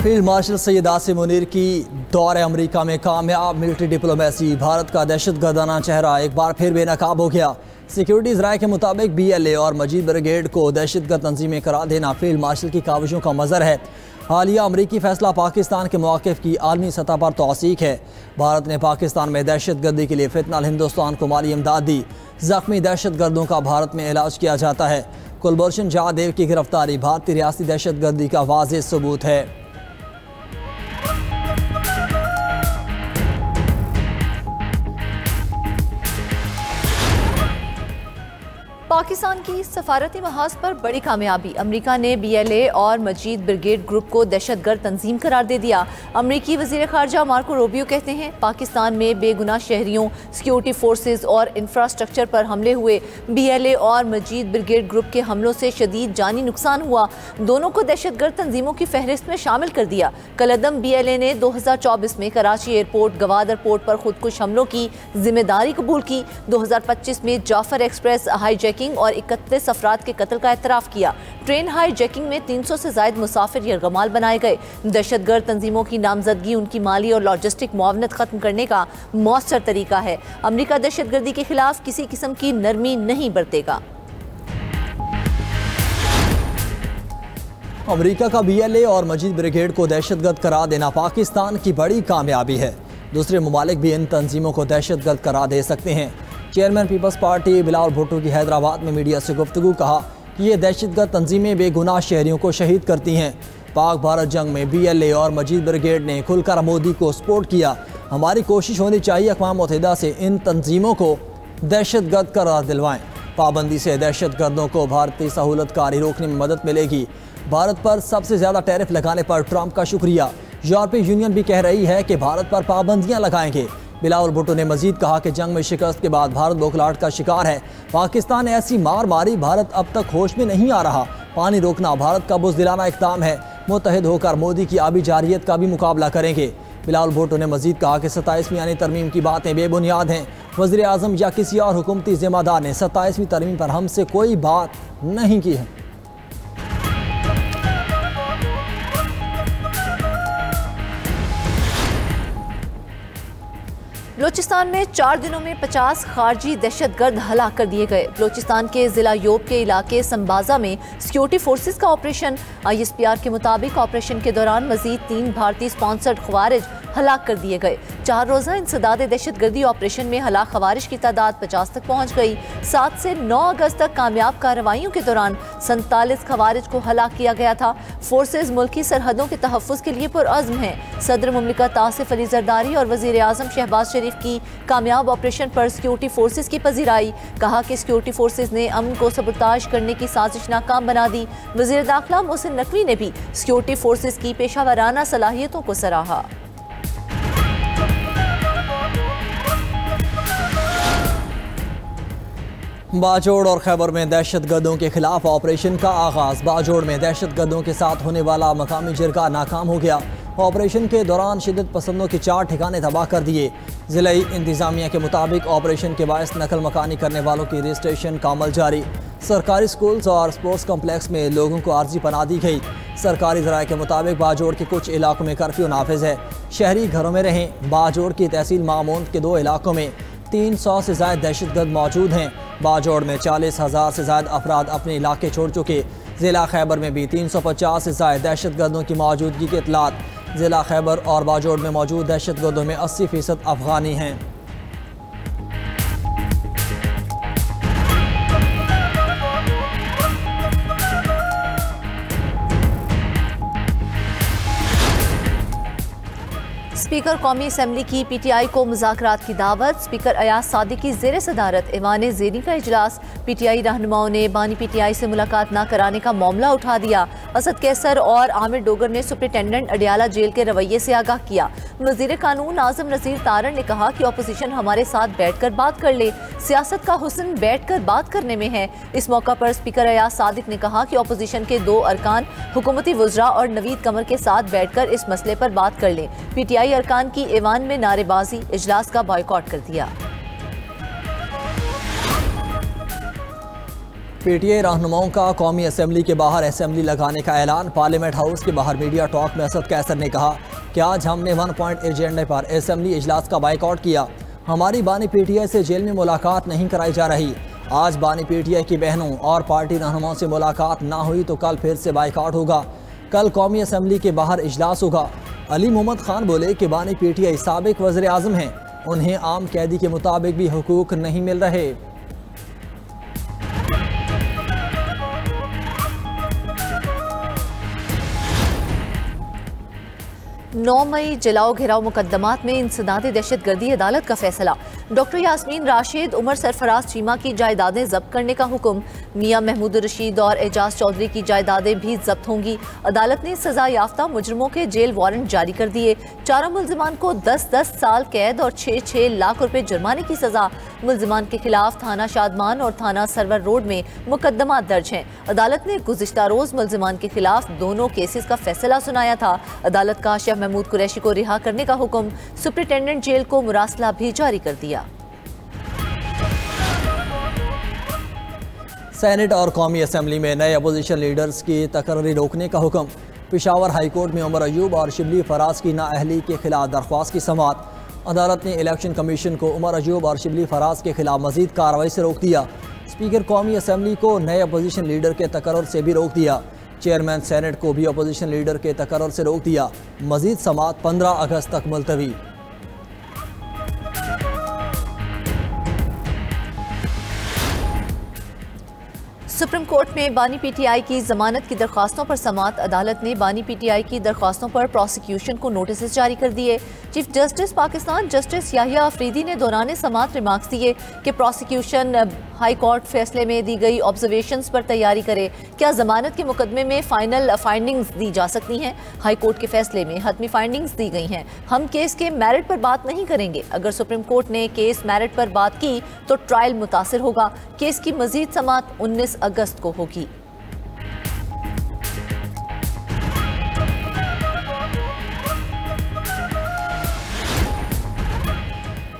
Field marshal Syed Asim Munir की दौरे अमरीका में कामयाब। मिलिट्री डिप्लोमेसी, भारत का दहशतगर्दाना चेहरा एक बार फिर बेनकाब हो गया। सिक्योरिटीज़ राय के मुताबिक BLA और मजीद ब्रिगेड को दहशतगर्द तंजीमें करार देना फील्ड मार्शल की काविशों का मज़र है। हालिया अमरीकी फैसला पाकिस्तान के मौक़िफ़ की आलमी सतह पर तौसीक है। भारत ने पाकिस्तान में दहशतगर्दी के लिए फितनल हिंदुस्तान को माली इमदाद दी। ज़ख्मी दहशतगर्दों का भारत में इलाज किया जाता है। कुलभूषण जाधव की गिरफ्तारी भारतीय रियासती दहशतगर्दी का वाज़ेह सबूत है। पाकिस्तान की सफारती महाज पर बड़ी कामयाबी। अमेरिका ने BLA और मजीद ब्रिगेड ग्रुप को दहशतगर्द तंजीम करार दे दिया। अमेरिकी वज़ीर ख़ारजा मार्को रूबियो कहते हैं पाकिस्तान में बेगुनाह शहरियों, सिक्योरिटी फोर्सेज और इंफ्रास्ट्रक्चर पर हमले हुए। BLA और मजीद ब्रिगेड ग्रुप के हमलों से शदीद जानी नुकसान हुआ। दोनों को दहशतगर्द तंजीमों की फहरिस्त में शामिल कर दिया। कलअदम BLA ने 2024 में कराची एयरपोर्ट, गवादर पोर्ट पर खुदकुश हमलों की जिम्मेदारी कबूल की। 2025 में जाफर एक्सप्रेस हाईजैकिंग और 31 अफराद के कत्ल का एतराफ़ किया। ट्रेन हाईजैकिंग में 300 से ज़ायद मुसाफिर यरगमाल बनाए गए। दहशतगर्द तंजीमों की नामजदगी उनकी माली और लॉजिस्टिक मुआवनत खत्म करने का मौसर तरीका है। अमेरिका दहशतगर्दी के खिलाफ किसी किस्म की नरमी नहीं बरतेगा। अमेरिका का BLA और मजीद ब्रिगेड को दहशतगर्द करार देना पाकिस्तान की बड़ी कामयाबी है। दूसरे ममालिक भी इन तंजीमों को दहशतगर्द करार दे सकते हैं। चेयरमैन पीपल्स पार्टी बिलावल भुट्टो की हैदराबाद में मीडिया से गुफ्तगू कहा कि ये दहशतगर्द तंजीमें बेगुनाह शहरियों को शहीद करती हैं। पाक भारत जंग में BLA और मजीद ब्रिगेड ने खुलकर मोदी को सपोर्ट किया। हमारी कोशिश होनी चाहिए अक़वाम मुत्तहिदा से इन तंजीमों को दहशतगर्द करार दिलवाएं। पाबंदी से दहशतगर्दों को भारतीय सहूलतकारी रोकने में मदद मिलेगी। भारत पर सबसे ज़्यादा टैरिफ लगाने पर ट्रंप का शुक्रिया। यूरोपीय यूनियन भी कह रही है कि भारत पर पाबंदियाँ लगाएंगे। बिलावल भुट्टो ने मजीद कहा कि जंग में शिकस्त के बाद भारत बौखलाहट का शिकार है। पाकिस्तान ने ऐसी मार मारी, भारत अब तक होश में नहीं आ रहा। पानी रोकना भारत का बुज़दिलाना इक़दाम है। मुत्तहिद होकर मोदी की आबी जारियत का भी मुकाबला करेंगे। बिलावल भुट्टो ने मजीद कहा कि 27वीं यानी तरमीम की बातें बेबुनियाद हैं। वज़ीर आज़म या किसी और हुकूमती ज़िम्मेदार ने 27वीं तरमीम पर हमसे कोई बात नहीं की है। बलूचिस्तान में 4 दिनों में 50 खारजी दहशतगर्द हलाक कर दिए गए। बलूचिस्तान के ज़िला योब के इलाके संबाजा में सिक्योरिटी फोर्सेस का ऑपरेशन। ISPR के मुताबिक ऑपरेशन के दौरान मजीद 3 भारतीय स्पॉन्सर्ड खवारिज हलाक कर दिए गए। 4 रोज़ा इंसदाद दहशतगर्दी ऑपरेशन में हलाक खवारिज की तादाद 50 तक पहुँच गई। 7 से 9 अगस्त तक कामयाब कार्रवाइयों के दौरान 47 खवारिज को हलाक किया गया था। फोर्सेज मुल्की सरहदों के तहफ़्फ़ुज़ के लिए पुरअज़्म हैं। सदर मुमलिकत आसिफ अली जरदारी और वज़ीर आज़म शहबाज शरीफ की कामयाब ऑपरेशन पर सिक्योरिटी फोर्सेस की पजीराई। कहा कि सिक्योरिटी फोर्सेस ने अमन को सबूताज करने की साजिश नाकाम बना दी। वज़ीर दाखिला मोहसिन नकवी ने भी सिक्योरिटी फोर्सेस की पेशावराना सलाहियतों को सराहा। बाजोड़ और खैबर में दहशतगर्दों के खिलाफ ऑपरेशन का आगाज। बाजोड़ में दहशतगर्दों के साथ होने वाला मकामी जिरगा नाकाम हो गया। ऑपरेशन के दौरान शिद्दत पसंदों के 4 ठिकाने तबाह कर दिए। ज़िलाई इंतज़ामिया के मुताबिक ऑपरेशन के बायस नकल मकानी करने वालों की रजिस्ट्रेशन का अमल जारी। सरकारी स्कूल्स और स्पोर्ट्स कम्प्लेक्स में लोगों को आर्जी पनाह दी गई। सरकारी ज़राए के मुताबिक बाजोड़ के कुछ इलाकों में कर्फ्यू नाफिज है। शहरी घरों में रहें। बाजोड़ की तहसील मामूंद के 2 इलाकों में 300 से ज़ायद दहशतगर्द मौजूद हैं। बाजोड़ में 40,000 से ज़ायद अफराद अपने इलाके छोड़ चुके। ज़िला खैबर में भी 350 से ज़ायद दहशतगर्दों की मौजूदगी के इत्तलात। ज़िला खैबर और बाजोड़ में मौजूद दहशतगर्दों में 80% अफगानी हैं। स्पीकर कौमी असम्बली की PTI को मुज़ाकरात की दावत। स्पीकर अयाज सादिक की ज़ेर सदारत ऐवान ज़ेरी का इजलास। PTI रहनुमाओं ने बानी PTI से मुलाकात न कराने का मामला उठा दिया। असद कैसर और आमिर डोगर ने सुप्रिटेंडेंट अडियाला जेल के रवैये से आगाह किया। वज़ीर कानून आज़म नज़ीर तारड़ ने कहा कि अपोजिशन हमारे साथ बैठ कर बात कर ले। सियासत का हुस्न बैठ कर बात करने में है। इस मौका पर स्पीकर अयाज सादिक ने कहा कि अपोजिशन के 2 अरकान हुकूमती वज़रा और नवीद कमर के साथ बैठ कर इस मसले पर बात कर लें। PTI अरकान की ऐवान में नारेबाजी, इजलास का बॉयकॉट कर दिया। PTI रहनुमाओं का कौमी असम्बली के बाहर असम्बली लगाने का ऐलान। पार्लियामेंट हाउस के बाहर मीडिया टॉक में असद कैसर ने कहा कि आज हमने 1 पॉइंट एजेंडे पर असम्बली इजलास का बाइकआउट किया। हमारी बानी PTI से जेल में मुलाकात नहीं कराई जा रही। आज बानी PTI की बहनों और पार्टी रहनुमाओं से मुलाकात ना हुई तो कल फिर से बाइकआउट होगा। कल कौमी असम्बली के बाहर इजलास होगा। अली मोहम्मद खान बोले कि बानी PTI साबिक वज़ीर आज़म हैं, उन्हें आम कैदी के मुताबिक भी हुकूक नहीं मिल रहे। 9 मई जलाओ घिराव मुकदमात में इंसदादी दहशतगर्दी अदालत का फैसला। डॉक्टर यास्मीन राशिद, उमर सरफराज चीमा की जायदादें जब्त करने का हुक्म। मियां महमूद रशीद और एजाज चौधरी की जायदादें भी जब्त होंगी। अदालत ने सजा याफ्ता मुजरिमों के जेल वारंट जारी कर दिए। चारों मुल्जिमान को 10-10 साल कैद और 6-6 लाख रुपए जुर्माने की सजा। मुल्जिमान के खिलाफ थाना शादमान और थाना सरवर रोड में मुकदमा दर्ज हैं। अदालत ने गुज़िश्ता रोज मुल्जिमान के खिलाफ दोनों केसेस का फैसला सुनाया था। अदालत का शाह महमूद कुरैशी को रिहा करने का हुक्म। सुप्रिंटेंडेंट जेल को मुरासला भी जारी कर दिया। सेनेट और कौमी असम्बली में नए अपोजिशन लीडर्स की तकर्री रोकने का हुक्म। पेशावर हाई कोर्ट में उमर अयूब और शिबली फराज की नाअहली के खिलाफ दरख्वास्त की समाअत। अदालत ने इलेक्शन कमीशन को उमर अयूब और शिबली फराज के खिलाफ मजीद कार्रवाई से रोक दिया। स्पीकर कौमी असम्बली को नए अपोजिशन लीडर के तकर्रुर से भी रोक दिया। चेयरमैन सेनेट को भी अपोजिशन लीडर के तकर्रुर से रोक दिया। मजीद समाअत 15 अगस्त तक मुलतवी। सुप्रीम कोर्ट में बानी PTI की जमानत की दरख्वास्तों पर समाअत। अदालत ने बानी PTI की दरख्वास्तों पर प्रोसिक्यूशन को नोटिस जारी कर दिए। Chief justice Pakistan justice Yahya Afridi ने दौरान समाअत रिमार्क्स दिए कि प्रोसिक्यूशन हाई कोर्ट फैसले में दी गई ऑब्जर्वेशंस पर तैयारी करे। क्या जमानत के मुकदमे में फाइनल फाइंडिंग्स दी जा सकती हैं? हाई कोर्ट के फैसले में हतमी फाइंडिंग्स दी गई हैं। हम केस के मेरिट पर बात नहीं करेंगे। अगर सुप्रीम कोर्ट ने केस मेरिट पर बात की तो ट्रायल मुतासिर होगा। केस की मजीद समाअत 19 अगस्त को होगी।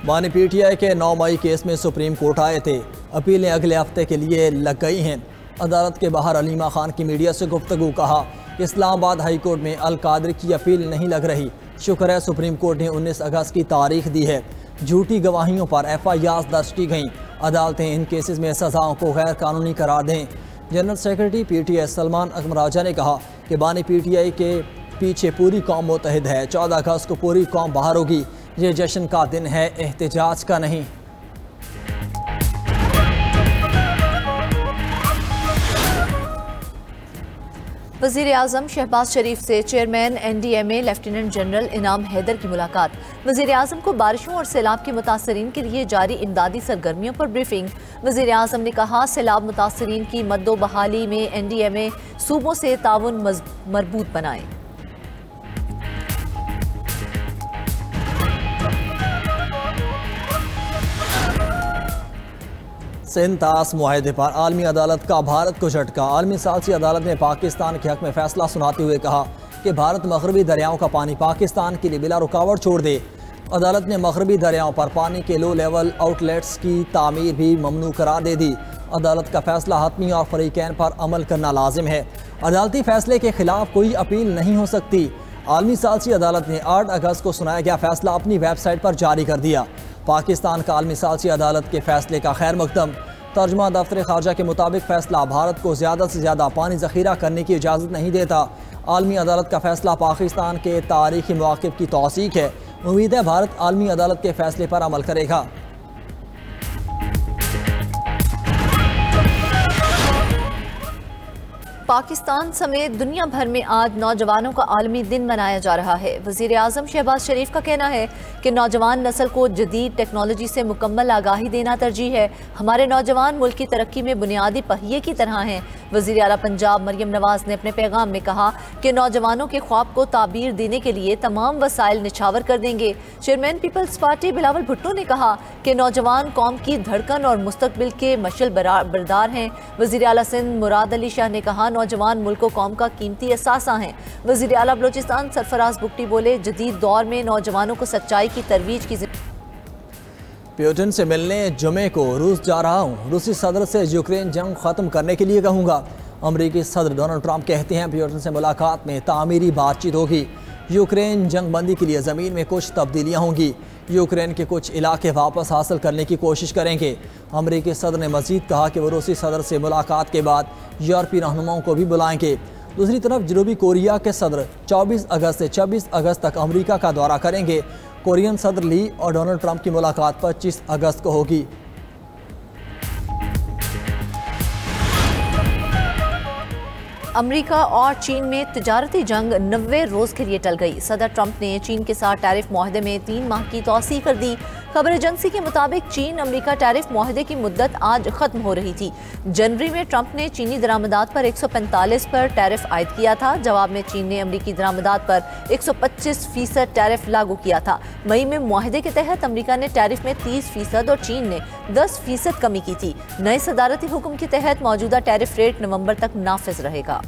बानी PTI के 9 मई केस में सुप्रीम कोर्ट आए थे। अपीलें अगले हफ्ते के लिए लग गई हैं। अदालत के बाहर अलीमा खान की मीडिया से गुफ्तगू। कहा कि इस्लामाबाद हाई कोर्ट में अल कादरी की अपील नहीं लग रही। शुक्र है सुप्रीम कोर्ट ने 19 अगस्त की तारीख दी है। झूठी गवाहियों पर FIR दर्ज की गईं। अदालतें इन केसेस में सजाओं को गैर कानूनी करार दें। जनरल सेक्रेटरी PTI सलमान अकमर राजा ने कहा कि बानी PTI के पीछे पूरी कौम मुतहद है। 14 अगस्त को पूरी कौम बाहर होगी। ये जश्न का दिन है, एहतजाज का नहीं। वज़ीर आज़म शहबाज शरीफ से चेयरमैन NDMA लेफ्टिनेंट जनरल इनाम हैदर की मुलाकात। वज़ीर आज़म को बारिशों और सैलाब के मुतासरीन के लिए जारी इमदादी सरगर्मियों पर ब्रीफिंग। वज़ीर आज़म ने कहा सैलाब मुतासरीन की मद्दो बहाली में NDMA सूबों से ताउन मजबूत बनाए। सिंतास मुआहदे पर आलमी अदालत का भारत को झटका। आलमी सालसी अदालत ने पाकिस्तान के हक में फैसला सुनाते हुए कहा कि भारत मगरबी दरियाओं का पानी पाकिस्तान के लिए बिला रुकावट छोड़ दे। अदालत ने मगरबी दरियाओं पर पानी के लो लेवल आउटलेट्स की तामीर भी ममनू करार दे दी। अदालत का फैसला हतमी और फरीकैन पर अमल करना लाजिम है। अदालती फैसले के खिलाफ कोई अपील नहीं हो सकती। आलमी सालसी अदालत ने 8 अगस्त को सुनाया गया फैसला अपनी वेबसाइट पर जारी कर दिया। पाकिस्तान का आलमी सालसी अदालत के फैसले का खैर मकदम। तर्जुमा दफ्तर खारजा के मुताबिक फैसला भारत को ज़्यादा से ज़्यादा पानी ज़ख़ीरा करने की इजाज़त नहीं देता। आलमी अदालत का फैसला पाकिस्तान के तारीख़ी मवाक़िफ़ की तौसीक़ है। उम्मीद है भारत आलमी अदालत के फैसले पर अमल करेगा। पाकिस्तान समेत दुनिया भर में आज नौजवानों का आलमी दिन मनाया जा रहा है। वज़ीर आज़म शहबाज शरीफ का कहना है कि नौजवान नस्ल को जदीद टेक्नोलॉजी से मुकम्मल आगाही देना तरजीह है। हमारे नौजवान मुल्क की तरक्की में बुनियादी पहिए की तरह हैं। वज़ीर आला पंजाब मरियम नवाज ने अपने पैगाम में कहा कि नौजवानों के ख्वाब को ताबीर देने के लिए तमाम वसाइल निछावर कर देंगे। चेयरमैन पीपल्स पार्टी बिलावल भुट्टो ने कहा कि नौजवान कौम की धड़कन और मुस्तकबिल के मशल बरदार हैं। वज़ीर आला सिंध मुराद अली शाह ने कहा नौजवान मुल्क व कौम का कीमती असासा हैं। वज़ीर आला बलोचिस्तान सरफराज बुगटी बोले जदीद दौर में नौजवानों को सच्चाई की तरवीज की पुतिन से मिलने जुमे को रूस जा रहा हूँ। रूसी सदर से यूक्रेन जंग खत्म करने के लिए कहूँगा। अमेरिकी सदर डोनाल्ड ट्रंप कहते हैं पुतिन से मुलाकात में तामीरी बातचीत होगी। यूक्रेन जंगबंदी के लिए ज़मीन में कुछ तब्दीलियाँ होंगी। यूक्रेन के कुछ इलाके वापस हासिल करने की कोशिश करेंगे। अमेरिकी सदर ने मजीद कहा कि वो रूसी सदर से मुलाकात के बाद यूरोपीय रहनुमाओं को भी बुलाएंगे। दूसरी तरफ जनूबी कोरिया के सदर 24 अगस्त से 26 अगस्त तक अमेरिका का दौरा करेंगे। कोरियन सदर ली और डोनाल्ड ट्रंप की मुलाकात 25 अगस्त को होगी। अमेरिका और चीन में तिजारती जंग 90 रोज के लिए टल गई। सदर ट्रंप ने चीन के साथ टैरिफ मुआहदे में 3 माह की तौसीह कर दी। खबर एजेंसी के मुताबिक चीन अमेरिका टैरिफ मुआहदे की मुद्दत आज खत्म हो रही थी। जनवरी में ट्रंप ने चीनी दरामदात पर 145 पर टैरिफ आयद किया था। जवाब में चीन ने अमेरिकी दरामदात पर 125% टैरिफ लागू किया था। मई में मुआहदे के तहत अमेरिका ने टैरिफ में 30% और चीन ने 10% कमी की थी। नए सदारती हुक्म के तहत मौजूदा टैरिफ रेट नवंबर तक नाफिज रहेगा।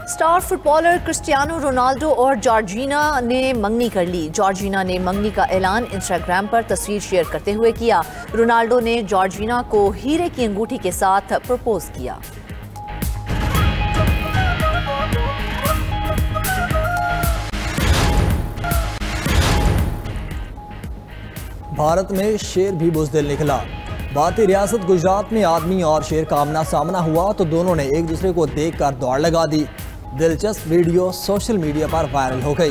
स्टार फुटबॉलर क्रिस्टियानो रोनाल्डो और जॉर्जिना ने मंगनी कर ली। जॉर्जिना ने मंगनी का ऐलान इंस्टाग्राम पर तस्वीर शेयर करते हुए किया। रोनाल्डो ने जॉर्जिना को हीरे की अंगूठी के साथ प्रपोज किया। भारत में शेर भी बुज़दिल निकला। भारतीय रियासत गुजरात में आदमी और शेर का आमना सामना हुआ तो दोनों ने एक दूसरे को देखकर दौड़ लगा दी। दिलचस्प वीडियो सोशल मीडिया पर वायरल हो गई।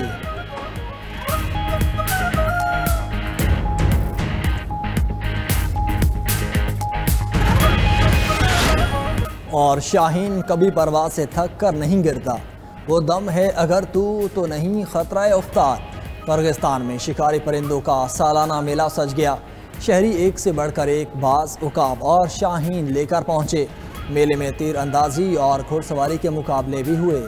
और शाहीन कभी परवाज़ से थक कर नहीं गिरता, वो दम है अगर तू तो नहीं खतरा उफ्तार। किर्गिस्तान में शिकारी परिंदों का सालाना मेला सज गया। शहरी एक से बढ़कर एक बाज, उकाब और शाहीन लेकर पहुंचे। मेले में तीर अंदाजी और घुड़सवारी के मुकाबले भी हुए।